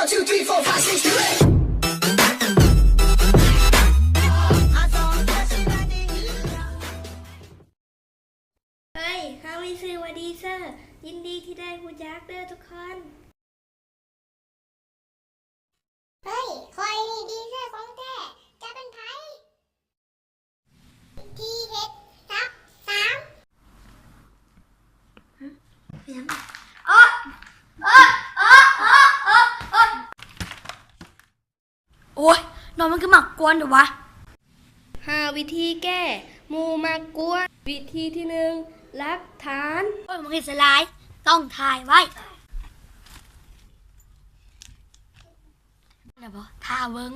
1, 2, 3, 4, 5, 6, 7, 8. เฮ้ยข้าไม่ซื้อว่าดีเซอร์ยินดีที่ได้หูจักเด้อทุกคนเฮ้ยคอยนี่ดีเซอร์ของแท้จะเป็นไผทีเฮ็ดทับ3โอ้ยนอนมันคือหมักกวนเดี๋ยววะ 5 วิธีแก้หมู่มากวนวิธีที่1รักฐาน โอ้ยมันคือสลายต้องถ่ายไว้เดี๋ยวบอท่าเบิ้ง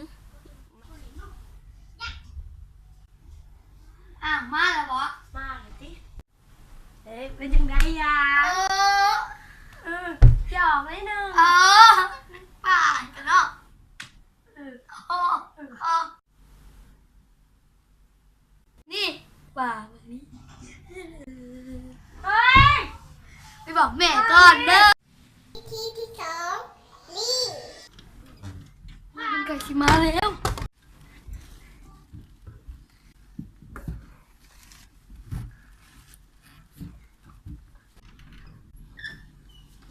มาแล้วบอมาเลยสิเฮ้ยเป็นยังไงยาหยอกนิดนึงป่ากันเนาะนี่ป่าแบบนี้เฮ้ยไปบอกแม่ก่อนเด้อ วิธีที่2ลี มันไก่สิมาแล้ว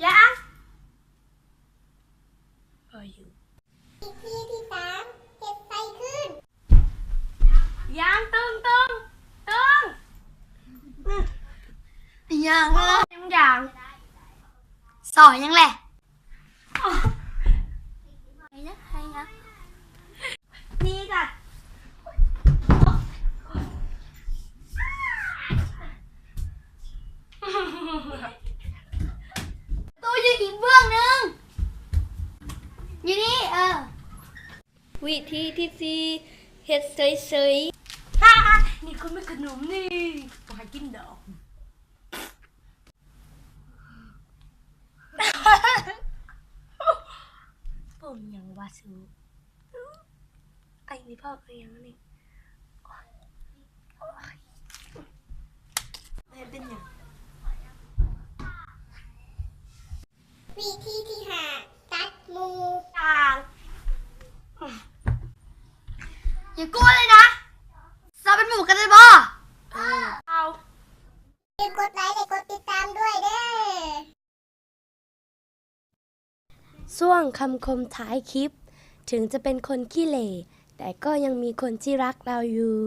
ยังรออยู่ วิธีที่3เฮ็ดไฟขึ้น ยังตึงยังเลย อย่าง สอนยังแหละใครนะ นี่ค่ะ ตัวอยู่อีกเบื้องหนึงอยู่นี่วิธีที่4เฮ็ดเฉย นี่คุณไม่ขนมนี่บอกให้กินดอกผมยังวาสูไอ้นี่พ่อก็ยังนี่เป็นอย่าง วิธีที่5ตัดหมู่ ต่างอย่ากลัวเลยนะเราเป็นหมู่กันเลยบ่ เอา อย่าลืมกดไลค์และกดติดตามด้วยเด้อ ช่วงคำคมท้ายคลิป ถึงจะเป็นคนขี้เหร่แต่ก็ยังมีคนที่รักเราอยู่